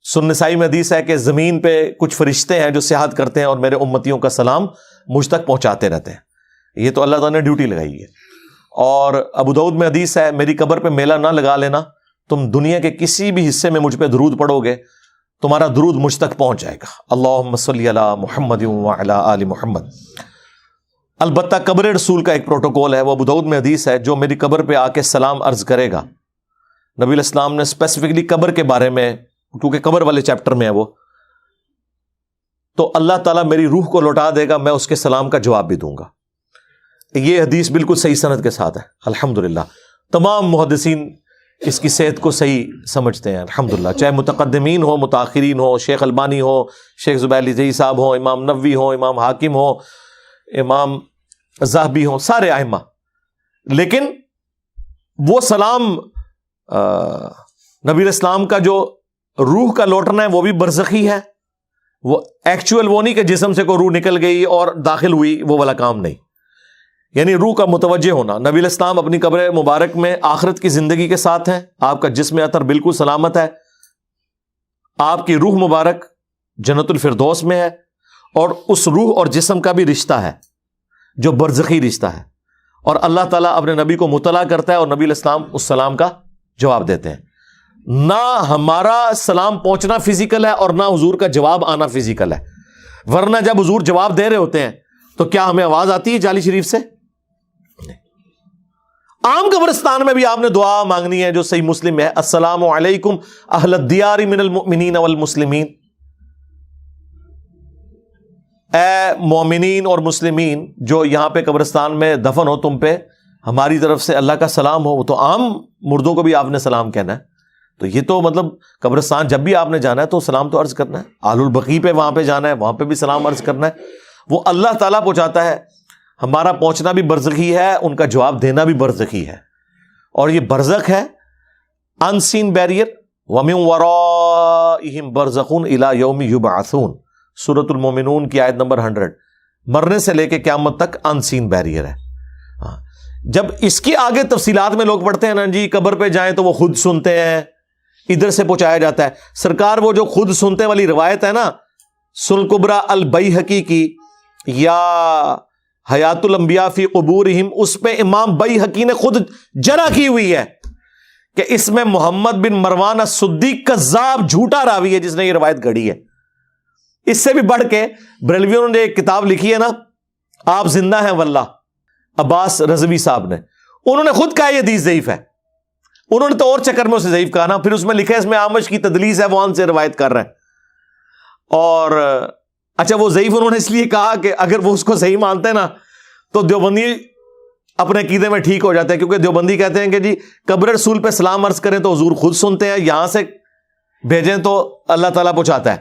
سنن نسائی میں حدیث ہے کہ زمین پہ کچھ فرشتے ہیں جو سیاحت کرتے ہیں اور میرے امتیوں کا سلام مجھ تک پہنچاتے رہتے ہیں. یہ تو اللہ تعالیٰ نے ڈیوٹی لگائی ہے. اور ابو داؤد میں حدیث ہے میری قبر پہ میلہ نہ لگا لینا، تم دنیا کے کسی بھی حصے میں مجھ پہ درود پڑھو گے تمہارا درود مجھ تک پہنچ جائے گا. اللہم صلی علی محمد وعلی آل محمد. البتہ قبر رسول کا ایک پروٹوکول ہے، وہ ابو داؤد میں حدیث ہے، جو میری قبر پہ آ کے سلام عرض کرے گا. نبی علیہ السلام نے اسپیسیفکلی قبر کے بارے میں، کیونکہ قبر والے چیپٹر میں ہے وہ، تو اللہ تعالیٰ میری روح کو لوٹا دے گا، میں اس کے سلام کا جواب بھی دوں گا. یہ حدیث بالکل صحیح سند کے ساتھ ہے الحمدللہ. تمام محدثین اس کی صحت کو صحیح سمجھتے ہیں الحمدللہ، چاہے متقدمین ہو، متاخرین ہو، شیخ البانی ہو، شیخ زبیر علی صاحب ہو، امام نووی ہو، امام حاکم ہو، امام ذہبی ہو، سارے ائمہ. لیکن وہ سلام نبی الاسلام کا جو روح کا لوٹنا ہے وہ بھی برزخی ہے. وہ ایکچوئل وہ نہیں کہ جسم سے کوئی روح نکل گئی اور داخل ہوئی، وہ والا کام نہیں. یعنی روح کا متوجہ ہونا. نبی علیہ السلام اپنی قبر مبارک میں آخرت کی زندگی کے ساتھ ہیں، آپ کا جسم اطہر بالکل سلامت ہے، آپ کی روح مبارک جنت الفردوس میں ہے، اور اس روح اور جسم کا بھی رشتہ ہے جو برزخی رشتہ ہے. اور اللہ تعالیٰ اپنے نبی کو مطلع کرتا ہے اور نبی علیہ السلام اس سلام کا جواب دیتے ہیں. نہ ہمارا سلام پہنچنا فزیکل ہے اور نہ حضور کا جواب آنا فزیکل ہے. ورنہ جب حضور جواب دے رہے ہوتے ہیں تو کیا ہمیں آواز آتی ہے جالی شریف سے؟ عام قبرستان میں بھی آپ نے دعا مانگنی ہے جو صحیح مسلم ہے، السلام علیکم اہل الدیار من المؤمنین والمسلمین. اے مومنین اور مسلمین جو یہاں پہ قبرستان میں دفن ہو، تم پہ ہماری طرف سے اللہ کا سلام ہو. وہ تو عام مردوں کو بھی آپ نے سلام کہنا ہے. تو یہ تو مطلب قبرستان جب بھی آپ نے جانا ہے تو سلام تو عرض کرنا ہے. آل البقیع پہ وہاں پہ جانا ہے، وہاں پہ بھی سلام عرض کرنا ہے. وہ اللہ تعالیٰ پہنچاتا ہے. ہمارا پہنچنا بھی برزخی ہے، ان کا جواب دینا بھی برزخی ہے. اور یہ برزخ ہے ان سین بیریئر. وَمِن وَرَائِهِمْ بَرْزَخٌ إِلَى يَوْمِ يُبْعَثُونَ، سورۃ المومنون کی آیت نمبر 100. مرنے سے لے کے قیامت تک ان سین بیریئر ہے. جب اس کی آگے تفصیلات میں لوگ پڑھتے ہیں نا جی قبر پہ جائیں تو وہ خود سنتے ہیں، ادھر سے پہنچایا جاتا ہے. سرکار وہ جو خود سنتے والی روایت ہے نا سنن کبریٰ البیہقی کی یا حیات الانبیاء فی قبورہم، اس پہ امام بیہقی نے خود جرح کی ہوئی ہے کہ اس میں محمد بن مروان الصدی کذاب جھوٹا راوی ہے جس نے یہ روایت گھڑی ہے. اس سے بھی بڑھ کے بریلویوں نے ایک کتاب لکھی ہے نا آپ زندہ ہیں واللہ، عباس رضوی صاحب نے، انہوں نے خود کہا یہ حدیث ضعیف ہے. انہوں نے تو اور چکر میں اسے ضعیف کہا نا، پھر اس میں لکھا ہے اس میں آمش کی تدلیس ہے، وہ ان سے روایت کر رہے ہیں. اور اچھا وہ ضعیف انہوں نے اس لیے کہا کہ اگر وہ اس کو صحیح مانتے ہیں نا تو دیوبندی اپنے عقیدے میں ٹھیک ہو جاتے ہیں، کیونکہ دیوبندی کہتے ہیں کہ جی قبر رسول پہ سلام عرض کریں تو حضور خود سنتے ہیں، یہاں سے بھیجیں تو اللہ تعالیٰ پہنچاتا ہے.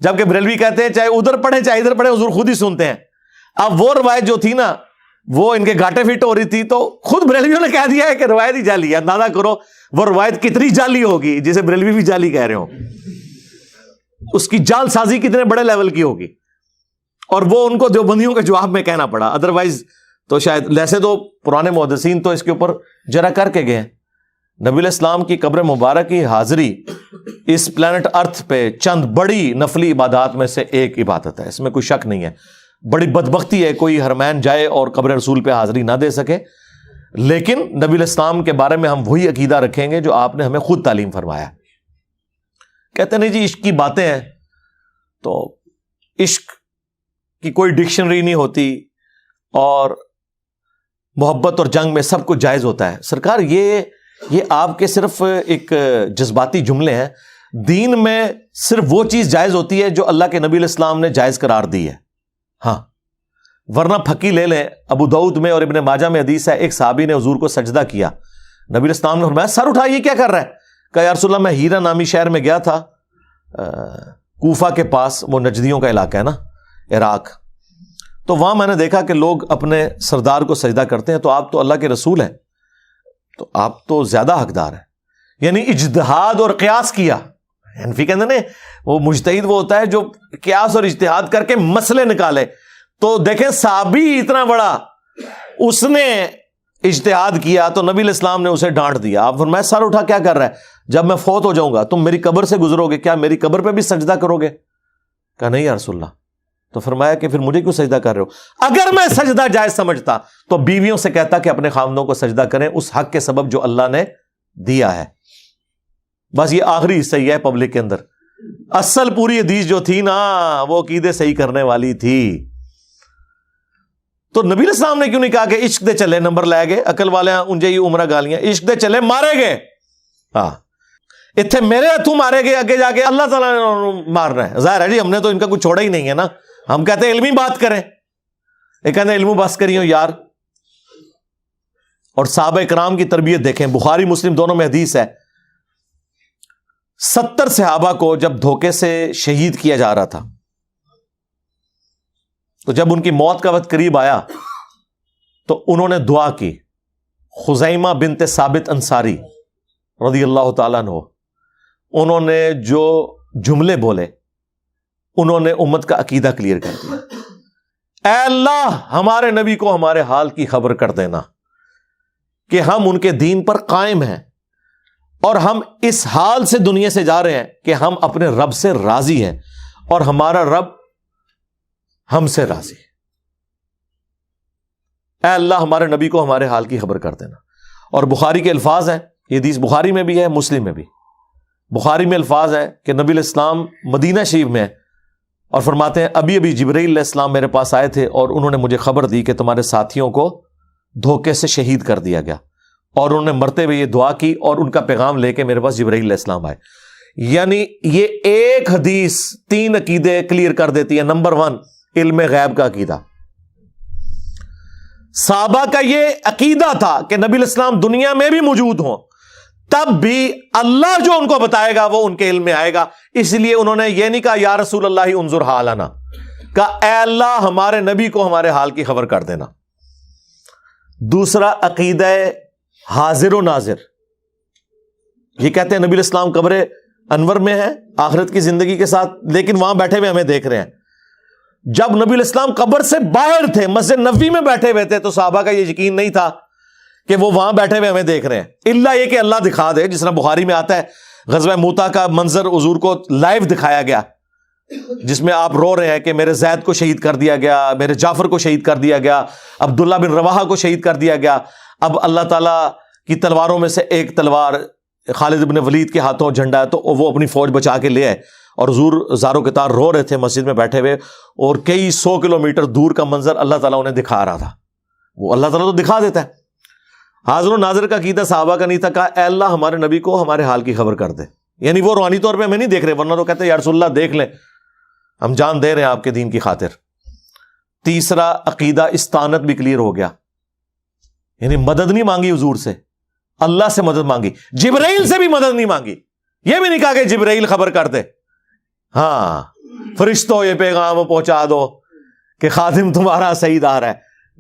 جبکہ بریلوی کہتے ہیں چاہے ادھر پڑھیں چاہے ادھر پڑھیں حضور خود ہی سنتے ہیں. اب وہ روایت جو تھی نا وہ ان کے گھاٹے فٹ ہو رہی تھی تو خود بریلویوں نے کہہ دیا ہے کہ روایت ہی جعلی ہے. اندازہ کرو وہ روایت کتنی جعلی ہوگی جسے بریلوی بھی جعلی کہہ رہے ہو, اس کی جال سازی کتنے بڑے لیول کی ہوگی, اور وہ ان کو دیوبندیوں کے جواب میں کہنا پڑا. ادروائز تو شاید, ویسے تو پرانے محدثین تو اس کے اوپر جرا کر کے گئے. نبی علیہ السلام کی قبر مبارک کی حاضری اس پلانٹ ارتھ پہ چند بڑی نفلی عبادات میں سے ایک عبادت ہے, اس میں کوئی شک نہیں ہے. بڑی بدبختی ہے کوئی حرمین جائے اور قبر رسول پہ حاضری نہ دے سکے, لیکن نبی علیہ السلام کے بارے میں ہم وہی عقیدہ رکھیں گے جو آپ نے ہمیں خود تعلیم فرمایا. کہتے نہیں جی عشق کی باتیں ہیں, تو عشق کی کوئی ڈکشنری نہیں ہوتی اور محبت اور جنگ میں سب کچھ جائز ہوتا ہے. سرکار یہ آپ کے صرف ایک جذباتی جملے ہیں. دین میں صرف وہ چیز جائز ہوتی ہے جو اللہ کے نبی علیہ السلام نے جائز قرار دی ہے. ہاں, ورنہ پھکی لے لیں. ابو داؤد میں اور ابن ماجہ میں حدیث ہے, ایک صحابی نے حضور کو سجدہ کیا, نبی علیہ السلام نے فرمایا سر اٹھا, یہ کیا کر رہا ہے؟ کہا یا رسول اللہ میں ہیرا نامی شہر میں گیا تھا, کوفہ کے پاس, وہ نجدیوں کا علاقہ ہے نا, عراق, تو وہاں میں نے دیکھا کہ لوگ اپنے سردار کو سجدہ کرتے ہیں, تو آپ تو اللہ کے رسول ہیں, تو آپ تو زیادہ حقدار ہیں. یعنی اجتہاد اور قیاس کیا. حنفی کہتے ہیں وہ مجتہد وہ ہوتا ہے جو قیاس اور اجتہاد کر کے مسئلے نکالے. تو دیکھیں صحابی اتنا بڑا, اس نے اجتہاد کیا تو نبی علیہ السلام نے اسے ڈانٹ دیا. آپ فرمایا سر اٹھا کیا کر رہا ہے؟ جب میں فوت ہو جاؤں گا تم میری قبر سے گزرو گے, کیا میری قبر پہ بھی سجدہ کرو گے؟ کہا نہیں یا رسول اللہ. تو فرمایا کہ پھر مجھے کیوں سجدہ کر رہے ہو؟ اگر میں سجدہ جائز سمجھتا تو بیویوں سے کہتا کہ اپنے خاوندوں کو سجدہ کریں اس حق کے سبب جو اللہ نے دیا ہے. بس یہ آخری حصہ ہی ہے پبلک کے اندر. اصل پوری حدیث جو تھی نا وہ عقیدے صحیح کرنے والی تھی. تو نبی علیہ السلام نے کیوں نہیں کہا کہ عشق دے چلے نمبر لائے گئے, عقل والے انجے ہی عمرہ گالیاں, عشق دے چلے مارے گئے. ہاں اتنے میرے ہاتھوں مارے گئے, آگے جا کے اللہ تعالیٰ نے مارنا ہے. ظاہر ہے جی ہم نے تو ان کا کچھ چھوڑا ہی نہیں ہے نا. ہم کہتے ہیں علمی بات کریں, ایک کہتے ہیں علم بس کریو یار. اور صحابہ کرام کی تربیت دیکھیں, بخاری مسلم دونوں میں حدیث ہے, 70 صحابہ کو جب دھوکے سے شہید کیا جا رہا تھا تو جب ان کی موت کا وقت قریب آیا تو انہوں نے دعا کی. خزیمہ بنت ثابت انصاری رضی اللہ تعالیٰ عنہ, انہوں نے جو جملے بولے انہوں نے امت کا عقیدہ کلیئر کر دیا. اے اللہ ہمارے نبی کو ہمارے حال کی خبر کر دینا کہ ہم ان کے دین پر قائم ہیں اور ہم اس حال سے دنیا سے جا رہے ہیں کہ ہم اپنے رب سے راضی ہیں اور ہمارا رب ہم سے راضی ہے. اے اللہ ہمارے نبی کو ہمارے حال کی خبر کر دینا. اور بخاری کے الفاظ ہیں, یہ حدیث بخاری میں بھی ہے مسلم میں بھی. بخاری میں الفاظ ہے کہ نبی علیہ السلام مدینہ شریف میں اور فرماتے ہیں ابھی ابھی جبرائیل علیہ السلام میرے پاس آئے تھے اور انہوں نے مجھے خبر دی کہ تمہارے ساتھیوں کو دھوکے سے شہید کر دیا گیا, اور انہوں نے مرتے ہوئے یہ دعا کی اور ان کا پیغام لے کے میرے پاس جبرائیل علیہ السلام آئے. یعنی یہ ایک حدیث 3 عقیدے کلیئر کر دیتی ہے. نمبر 1 علم غیب کا عقیدہ. صحابہ کا یہ عقیدہ تھا کہ نبی علیہ السلام دنیا میں بھی موجود ہوں تب بھی اللہ جو ان کو بتائے گا وہ ان کے علم میں آئے گا. اس لیے انہوں نے یہ نہیں کہا یا رسول اللہ انظر حالنا, کہا اے اللہ ہمارے نبی کو ہمارے حال کی خبر کر دینا. دوسرا عقیدہ حاضر و ناظر. یہ کہتے ہیں نبی علیہ السلام قبر انور میں ہے آخرت کی زندگی کے ساتھ, لیکن وہاں بیٹھے ہوئے ہمیں دیکھ رہے ہیں. جب نبی علیہ السلام قبر سے باہر تھے, مسجد نبوی میں بیٹھے ہوئے تھے, تو صحابہ کا یہ یقین نہیں تھا کہ وہ وہاں بیٹھے ہوئے ہمیں دیکھ رہے ہیں, الا یہ کہ اللہ دکھا دے. جس طرح بخاری میں آتا ہے غزوہ موتا کا منظر حضور کو لائیو دکھایا گیا, جس میں آپ رو رہے ہیں کہ میرے زید کو شہید کر دیا گیا, میرے جعفر کو شہید کر دیا گیا, عبداللہ بن رواحہ کو شہید کر دیا گیا. اب اللہ تعالیٰ کی تلواروں میں سے ایک تلوار خالد بن ولید کے ہاتھوں جھنڈا ہے, تو وہ اپنی فوج بچا کے لے آئے, اور حضور زاروں کے تار رو رہے تھے مسجد میں بیٹھے ہوئے, اور کئی 100 کلومیٹر دور کا منظر اللہ تعالیٰ انہیں دکھا رہا تھا. وہ اللہ تعالیٰ تو دکھا دیتا ہے. حاضر و ناظر کا عقیدہ صحابہ کا نہیں تھا, کہا اے اللہ ہمارے نبی کو ہمارے حال کی خبر کر دے. یعنی وہ روحانی طور پہ ہمیں نہیں دیکھ رہے, ورنہ تو کہتے ہیں یا رسول اللہ دیکھ لیں, ہم جان دے رہے ہیں آپ کے دین کی خاطر. تیسرا عقیدہ استعانت بھی کلیئر ہو گیا, یعنی مدد نہیں مانگی حضور سے, اللہ سے مدد مانگی. جبرائیل سے بھی مدد نہیں مانگی, یہ بھی نہیں کہا کہ جبرائیل خبر کر دے, ہاں فرشتوں یہ پیغام پہنچا دو کہ خادم تمہارا سعید آ رہا ہے.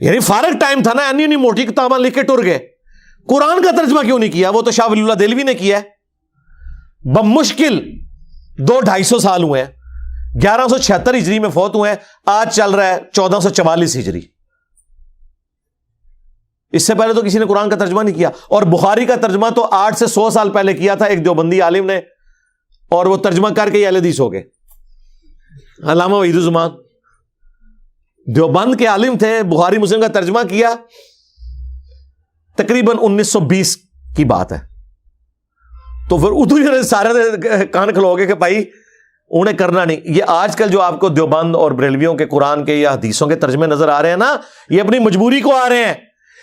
یعنی فارغ ٹائم تھا نا، انی موٹی کتاباں لکھ کے ٹر گئے، قرآن کا ترجمہ کیوں نہیں کیا؟ وہ تو شاہ ولی اللہ دہلوی نے کیا ہے، بمشکل 200-250 سال ہوئے ہیں، 1176 ہجری میں فوت ہوئے ہیں، آج چل رہا ہے 1444 ہجری، اس سے پہلے تو کسی نے قرآن کا ترجمہ نہیں کیا. اور بخاری کا ترجمہ تو 8 سے 100 سال پہلے کیا تھا ایک دیوبندی عالم نے، اور وہ ترجمہ کر کے اہل حدیث ہو گئے. علامہ وحید الزمان دیوبند کے عالم تھے، بخاری مسلم کا ترجمہ کیا تقریباً 1920 کی بات ہے. تو پھر اردو سارے کان کھلو گے کہ بھائی انہیں کرنا نہیں. یہ آج کل جو آپ کو دیوبند اور بریلویوں کے قرآن کے یا حدیثوں کے ترجمے نظر آ رہے ہیں نا، یہ اپنی مجبوری کو آ رہے ہیں.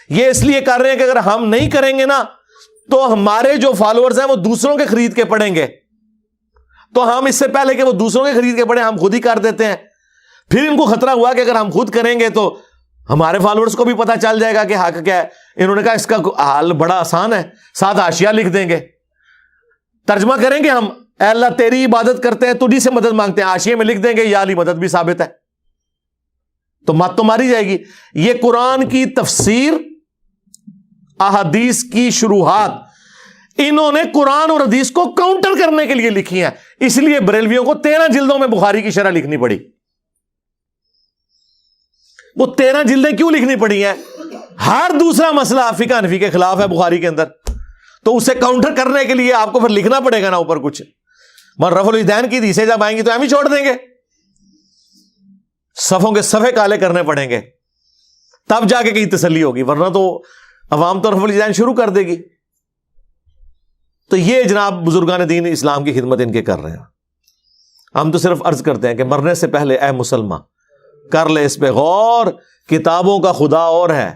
یہ اس لیے کر رہے ہیں کہ اگر ہم نہیں کریں گے نا تو ہمارے جو فالوورز ہیں وہ دوسروں کے خرید کے پڑھیں گے، تو ہم اس سے پہلے کہ وہ دوسروں کے خرید کے پڑھیں ہم خود ہی کر دیتے ہیں. پھر ان کو خطرہ ہوا کہ اگر ہم خود کریں گے تو ہمارے فالوورز کو بھی پتہ چل جائے گا کہ حق کیا ہے. انہوں نے کہا اس کا حل بڑا آسان ہے، 7 حاشیہ لکھ دیں گے، ترجمہ کریں گے ہم، اے اللہ تیری عبادت کرتے ہیں، تجھی سے مدد مانگتے ہیں، حاشیے میں لکھ دیں گے یا علی مدد بھی ثابت ہے، تو مت تو ماری جائے گی. یہ قرآن کی تفسیر، احادیث کی شروحات انہوں نے قرآن اور حدیث کو کاؤنٹر کرنے کے لیے لکھی ہیں. اس لیے بریلویوں کو 13 جلدوں میں بخاری کی شرح لکھنی پڑی. وہ 13 جلدیں کیوں لکھنی پڑی ہیں؟ ہر دوسرا مسئلہ فقہ حنفی کے خلاف ہے بخاری کے اندر، تو اسے کاؤنٹر کرنے کے لیے آپ کو پھر لکھنا پڑے گا نا اوپر کچھ. من رفع الیدین کی حدیثیں جب آئیں گی تو ہم ہی چھوڑ دیں گے، صفوں کے صفحے کالے کرنے پڑیں گے، تب جا کے کہیں تسلی ہوگی، ورنہ تو عوام تو رفع الیدین شروع کر دے گی. تو یہ جناب بزرگان دین اسلام کی خدمت ان کے کر رہے ہیں. ہم تو صرف عرض کرتے ہیں کہ مرنے سے پہلے اے مسلمان کر لے اس پہ غور، کتابوں کا خدا اور ہے،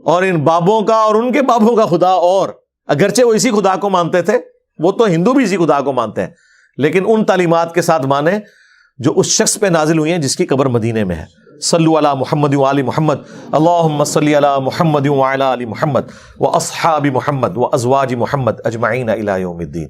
اور ان بابوں کا اور ان کے بابوں کا خدا اور. اگرچہ وہ اسی خدا کو مانتے تھے، وہ تو ہندو بھی اسی خدا کو مانتے ہیں، لیکن ان تعلیمات کے ساتھ مانے جو اس شخص پہ نازل ہوئی ہیں جس کی قبر مدینے میں ہے. صلو علی محمد و آل محمد، اللہم صلی علی محمد و علی آل محمد و اصحاب محمد و ازواج محمد اجمعین الی یوم الدین.